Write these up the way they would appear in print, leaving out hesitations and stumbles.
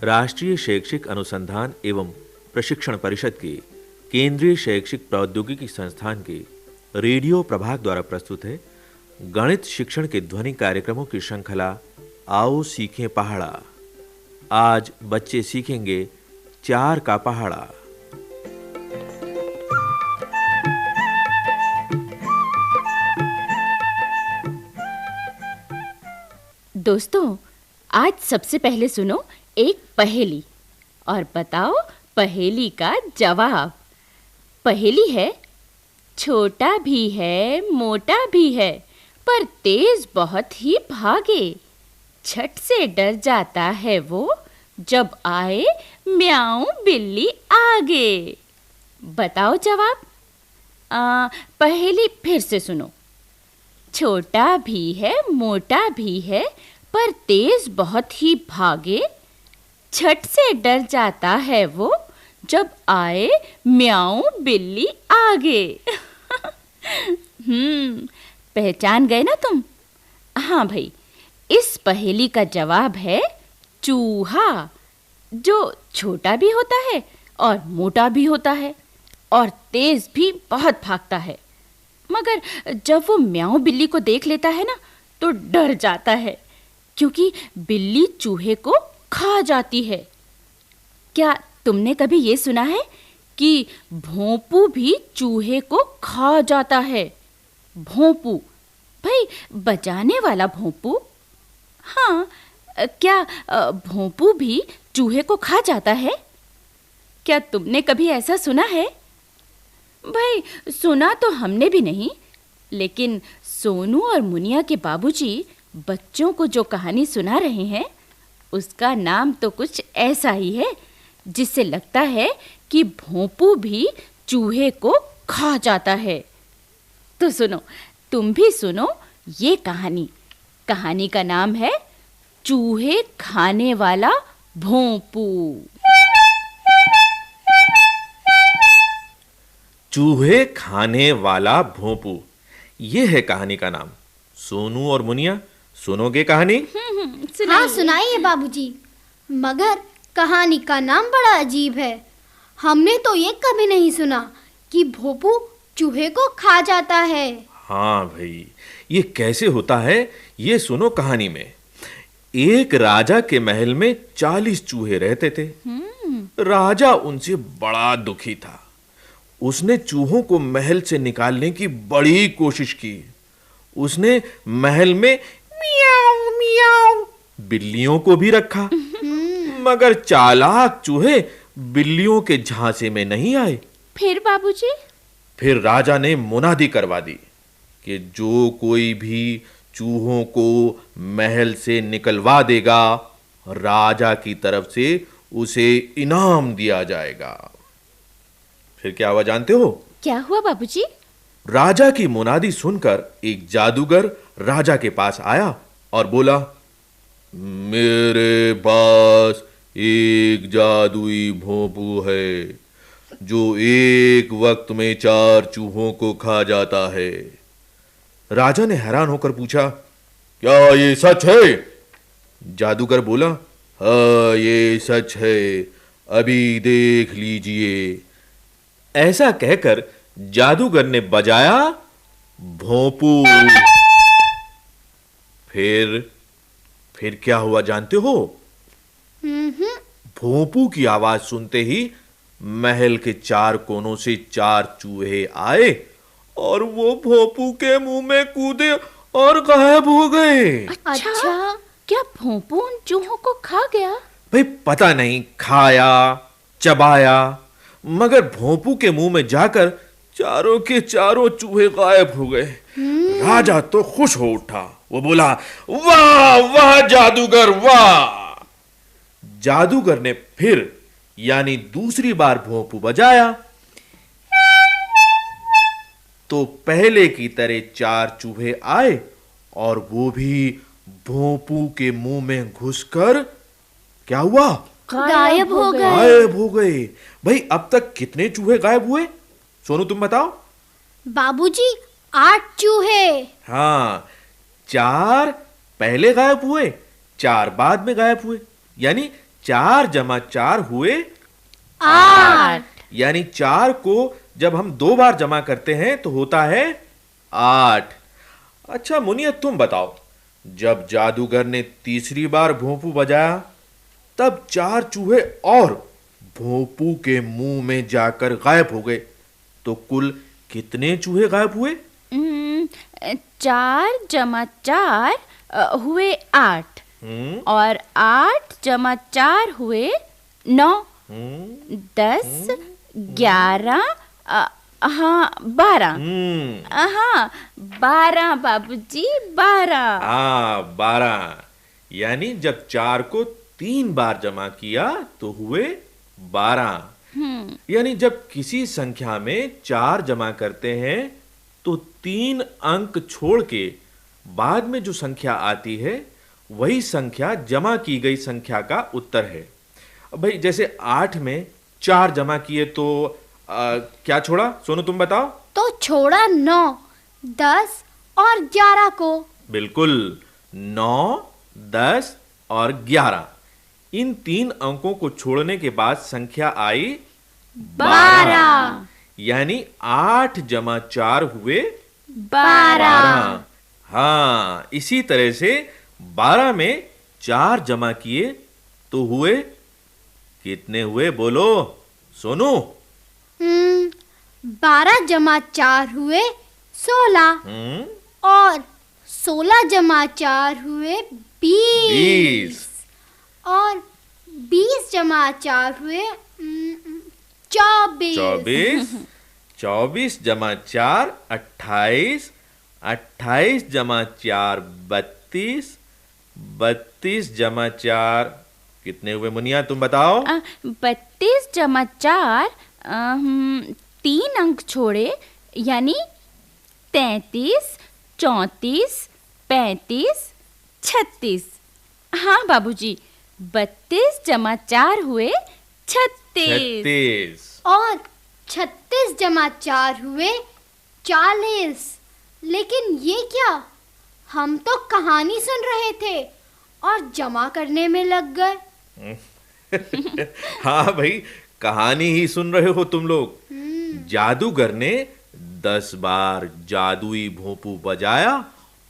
राष्ट्रीय शैक्षिक अनुसंधान एवं प्रशिक्षण परिषद के केंद्रीय शैक्षिक प्रौद्योगिकी संस्थान के रेडियो प्रभाग द्वारा प्रस्तुत है गणित शिक्षण के ध्वनि कार्यक्रमों की श्रृंखला आओ सीखें पहाड़ा। आज बच्चे सीखेंगे 4 का पहाड़ा। दोस्तों, आज सबसे पहले सुनो एक पहेली और बताओ पहेली का जवाब। पहेली है, छोटा भी है मोटा भी है पर तेज बहुत ही भागे, झट से डर जाता है वो, जब आए म्याऊं बिल्ली आगे। बताओ जवाब। पहेली फिर से सुनो। छोटा भी है मोटा भी है पर तेज बहुत ही भागे, झट से डर जाता है वो, जब आए म्याऊं बिल्ली आगे। पहचान गए ना तुम? हाँ भाई, इस पहेली का जवाब है चूहा, जो छोटा भी होता है और मोटा भी होता है और तेज भी बहुत भागता है, मगर जब वो म्याऊं बिल्ली को देख लेता है ना तो डर जाता है, क्योंकि बिल्ली चूहे को खा जाती है। क्या तुमने कभी ये सुना है कि भोंपू भी चूहे को खा जाता है? भोंपू भाई, बजाने वाला भोंपू। हाँ, क्या भोंपू भी चूहे को खा जाता है? क्या तुमने कभी ऐसा सुना है? भाई, सुना तो हमने भी नहीं, लेकिन सोनू और मुनिया के बाबूजी बच्चों को जो कहानी सुना रहे हैं उसका नाम तो कुछ ऐसा ही है, जिससे लगता है कि भोंपू भी चूहे को खा जाता है। तो सुनो, तुम भी सुनो ये कहानी। कहानी का नाम है चूहे खाने वाला भोंपू। चूहे खाने वाला भोंपू, ये है कहानी का नाम। सोनू और मुनिया, सुनोगे कहानी? हाँ, सुनाइए बाबूजी। मगर कहानी का नाम बड़ा अजीब है। हमने तो ये कभी नहीं सुना कि भोंपू चूहे को खा जाता है। हाँ भाई, ये कैसे होता है ये सुनो कहानी में। एक राजा के महल में 40 चूहे रहते थे। राजा उनसे बड़ा दुखी था। उसने चूहों को महल से निकालने की बड़ी कोशिश की। उसने महल में मियाऊ मियाऊ बिल्लियों को भी रखा, मगर चालाक चूहे बिल्लियों के झांसे में नहीं आए। फिर बाबूजी? फिर राजा ने मुनादी करवा दी कि जो कोई भी चूहों को महल से निकलवा देगा, राजा की तरफ से उसे इनाम दिया जाएगा। फिर क्या हुआ जानते हो? क्या हुआ बाबूजी? राजा की मुनादी सुनकर एक जादूगर राजा के पास आया और बोला, मेरे पास एक जादुई भोंपू है जो एक वक्त में 4 चूहों को खा जाता है। राजा ने हैरान होकर पूछा, क्या ये सच है? जादूगर बोला, हाँ ये सच है, अभी देख लीजिए। ऐसा कहकर जादूगर ने बजाया भोंपू। फिर क्या हुआ जानते हो? भोंपू की आवाज सुनते ही महल के 4 कोनों से 4 चूहे आए और वो भोंपू के मुंह में कूदे और गायब हो गए। अच्छा, क्या भोंपू उन चूहों को खा गया? भाई पता नहीं, खाया चबाया, मगर भोंपू के मुंह में जाकर चारों के चारों चूहे गायब हो गए। राजा तो खुश हो उठा। वो बोला, वाह वाह जादूगर वाह। जादूगर ने फिर यानी दूसरी बार भोंपू बजाया तो पहले की तरह 4 चूहे आए और वो भी भोंपू के मुंह में घुसकर क्या हुआ? गायब हो गए। गायब हो गए। भाई अब तक कितने चूहे गायब हुए? सोनू तुम बताओ। बाबूजी, 8 चूहे। हाँ, 4 पहले गायब हुए, 4 बाद में गायब हुए, यानी 4 जमा 4 हुए 8। यानी 4 को जब हम 2 बार जमा करते हैं तो होता है 8। अच्छा मुनिया, तुम बताओ, जब जादूगर ने तीसरी बार भोंपू बजाया तब 4 चूहे और भोंपू के मुंह में जाकर गायब हो गए, तो कुल कितने चूहे गायब हुए? 4 जमा 4 हुए 8 और 8 जमा 4 हुए 9। 10 11 हाँ 12। हाँ 12 बाबूजी, 12। 12। यानी जब 4 को 3 बार जमा किया तो हुए 12। यानी जब किसी संख्या में 4 जमा करते हैं तो 3 अंक छोड़ के बाद में जो संख्या आती है वही संख्या जमा की गई संख्या का उत्तर है। भाई जैसे 8 में 4 जमा किए तो क्या छोड़ा? सोनू तुम बताओ। तो छोड़ा 9, 10 और 11 को। बिल्कुल, 9, 10 और 11। इन 3 अंकों को छोड़ने के बाद संख्या आई 12। यानी 8 जमा 4 हुए 12। हाँ, इसी तरह से 12 में 4 जमा किए तो हुए कितने हुए? बोलो सोनू। 12 जमा 4 हुए 16 और 16 जमा 4 हुए 20 और 20 जमा 4 हुए 24। 24 जमा 4 28, 28 जमा 4 32, 32 जमा 4 कितने हुए मुनिया तुम बताओ? 32 जमा 4 3 अंक छोड़े यानी 33, 34, 35, 36। हाँ बाबूजी, 32 जमा 4 हुए 36 और 36 जमा 4 हुए 40। लेकिन ये क्या, हम तो कहानी सुन रहे थे और जमा करने में लग गए। हाँ भाई, कहानी ही सुन रहे हो तुम लोग। जादूगर ने 10 बार जादुई भोंपू बजाया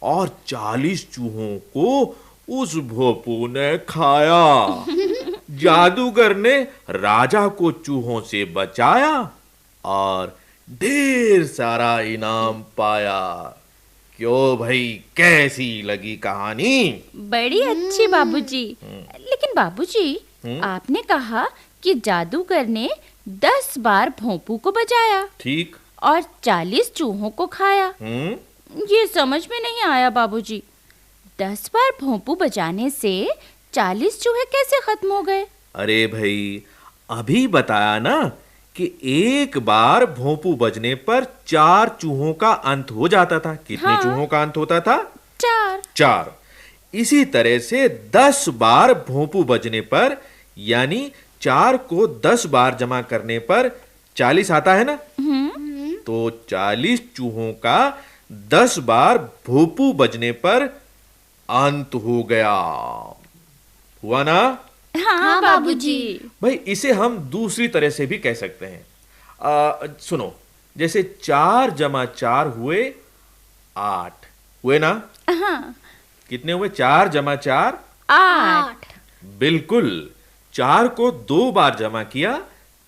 और 40 चूहों को उस भोंपू ने खाया। जादूगर ने राजा को चूहों से बचाया और ढेर सारा इनाम पाया। क्यों भाई, कैसी लगी कहानी? बड़ी अच्छी बाबूजी। लेकिन बाबूजी, आपने कहा कि जादूगर ने 10 बार भोंपू को बजाया ठीक और 40 चूहों को खाया। ये समझ में नहीं आया बाबूजी। 10 बार भोंपू बजाने से 40 चूहे कैसे खत्म हो गए? अरे भाई, अभी बताया ना कि एक बार भोंपू बजने पर 4 चूहों का अंत हो जाता था। कितने हाँ। चूहों का अंत होता था? 4। इसी तरह से 10 बार भोंपू बजने पर यानी 4 को 10 बार जमा करने पर 40 आता है ना। तो 40 चूहों का 10 बार भोंपू बजने पर अंत हो गया। हुआ ना? हाँ बाबूजी। भाई इसे हम दूसरी तरह से भी कह सकते हैं। सुनो, जैसे 4 जमा 4 हुए 8 हुए ना। हाँ। कितने हुए? 4 जमा 4 8। बिल्कुल, 4 को 2 बार जमा किया,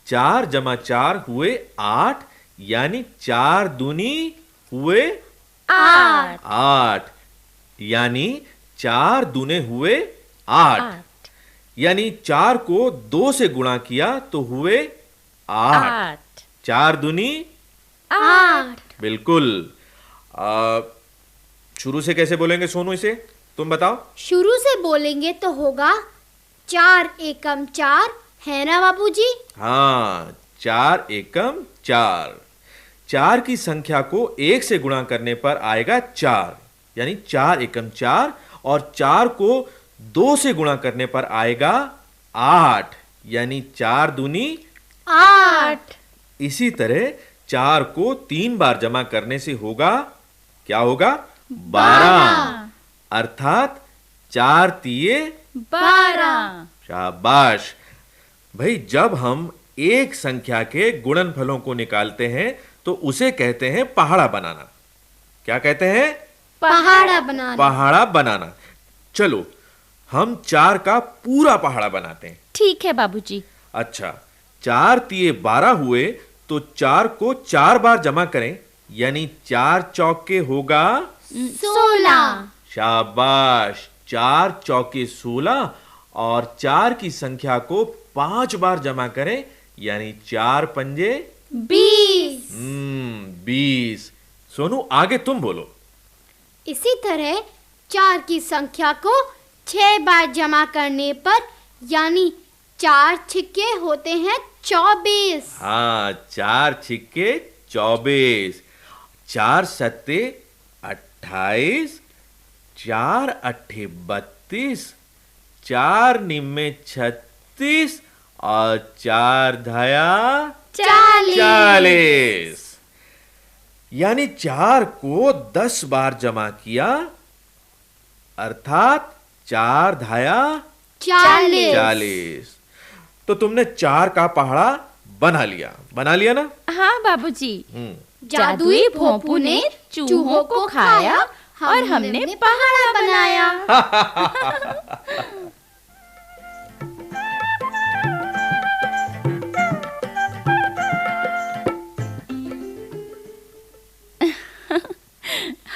4 जमा 4 हुए 8, यानी 4 दूनी हुए 8, यानी 4 दूने हुए 8। यानी 4 को 2 से गुणा किया तो हुए 8। 4 दूनी 8। बिल्कुल। शुरू से कैसे बोलेंगे सोनू इसे? तुम बताओ। शुरू से बोलेंगे तो होगा 4 एकम 4, है ना बाबूजी? हाँ, 4 एकम 4। 4 की संख्या को 1 से गुणा करने पर आएगा 4, यानी 4 एकम 4, और 4 को 2 से गुणा करने पर आएगा 8, यानी 4 दूनी 8। इसी तरह 4 को 3 बार जमा करने से होगा, क्या होगा? 12, अर्थात 4 तिये 12। शाबाश। भाई, जब हम एक संख्या के गुणनफलों को निकालते हैं तो उसे कहते हैं पहाड़ा बनाना। क्या कहते हैं? पहाड़ा बनाना। पहाड़ा बनाना। चलो हम 4 का पूरा पहाड़ा बनाते हैं। ठीक है बाबूजी। अच्छा, 4 तिये 12 हुए तो 4 को 4 बार जमा करें, यानी 4 चौके होगा 16। शाबाश। 4 चौके 16 और 4 की संख्या को 5 बार जमा करें, यानी 4 पंजे 20। 20। सोनू, आगे तुम बोलो। इसी तरह 4 की संख्या को 6 बार जमा करने पर यानी 4 छिक्के होते हैं 24। हाँ, 4 छिक्के 24। 4 सत्ते 28, 4 अट्ठे 32, 4 निम्मे 36 और 4 धाया 40। यानी 4 को 10 बार जमा किया, अर्थात 4 धाया 40। तो तुमने 4 का पहाड़ा बना लिया ना? हाँ बाबूजी। जादुई भोंपू ने चूहों को खाया और हमने पहाड़ा बनाया।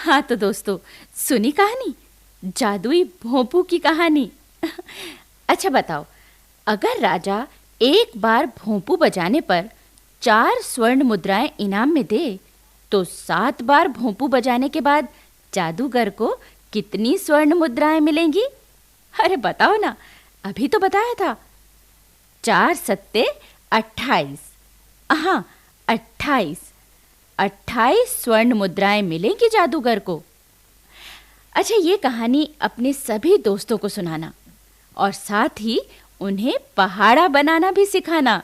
हाँ तो दोस्तों, सुनी कहानी, जादुई भोंपू की कहानी। अच्छा बताओ, अगर राजा एक बार भोंपू बजाने पर 4 स्वर्ण मुद्राएं इनाम में दे, तो 7 बार भोंपू बजाने के बाद जादूगर को कितनी स्वर्ण मुद्राएं मिलेंगी? अरे बताओ ना, अभी तो बताया था। 4 सत्ते 28। हाँ, 28 स्वर्ण मुद्राएं मिलेंगी जादूगर को। अच्छा, ये कहानी अपने सभी दोस्तों को सुनाना और साथ ही उन्हें पहाड़ा बनाना भी सिखाना।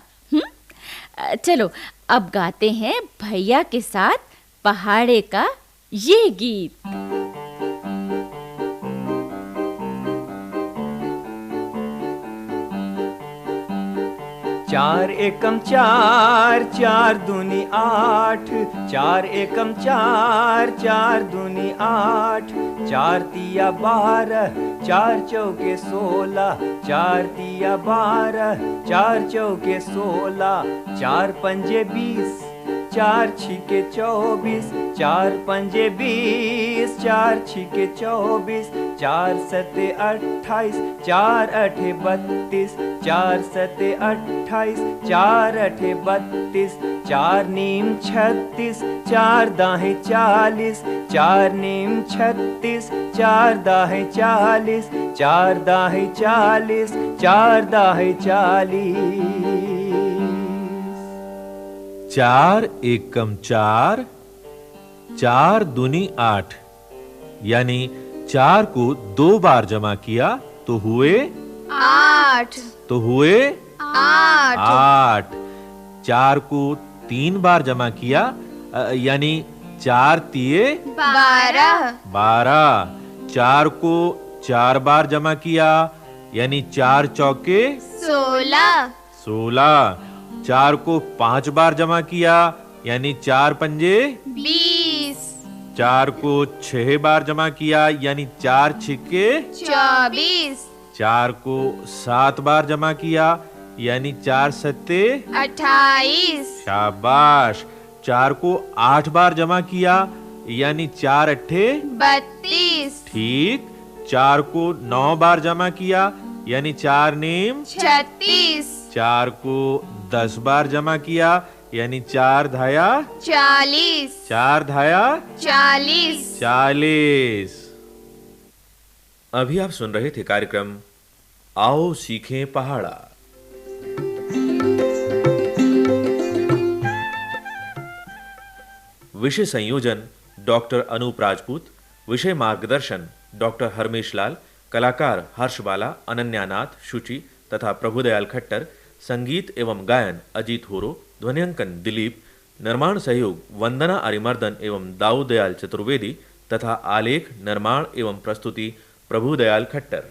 चलो अब गाते हैं भैया के साथ पहाड़े का ये गीत। 4 एकम 4, 4 दूनी 8, 4 एकम 4, 4 दूनी 8, 4 तिया 12, 4 चौके 16, 4 तिया 12, 4 चौके 16, 4 पंजे 20, 4 छिके 24, 4 पंजे 20, 4 छिके 24, 4 सत्ते 28, 4 अठे 32, 4 सत्ते 28, 4 अठे 32, 4 नीम 36, 4 दाहें 40, 4 नीम 36, 4 दाहें 40, 4 दाहें 40, 4 दाहें 40। 4 एकम 4, 4 दूनी 8, यानी 4 को 2 बार जमा किया तो हुए 8। 8। 4 को 3 बार जमा किया, यानी 4 तिये 12। 4 को 4 बार जमा किया, यानी 4 चौके 16। 4 को 5 बार जमा किया, यानी 4 पंजे 20। 4 को 6 बार जमा किया, यानी 4 छिक्के 24। 4 को 7 बार जमा किया, यानी 4 सत्ते 28। शाबाश। 4 को 8 बार जमा किया, यानी 4 अट्ठे 32। ठीक। 4 को 9 बार जमा किया, यानी 4 नीम 36। 4 को 10 बार जमा किया, यानी 4 धाया 40। 4 धाया 40। अभी आप सुन रहे थे कार्यक्रम आओ सीखें पहाड़ा। विषय संयोजन डॉक्टर अनूप राजपूत, विषय मार्गदर्शन डॉक्टर हरमेश लाल, कलाकार हर्ष बाला, अनन्यानाथ, शुचि तथा प्रभुदयाल खट्टर, संगीत एवं गायन अजीत होरो, ध्वनियांकन दिलीप, निर्माण सहयोग वंदना अरिमर्दन एवं दाऊदयाल चतुर्वेदी तथा आलेख निर्माण एवं प्रस्तुति प्रभुदयाल खट्टर।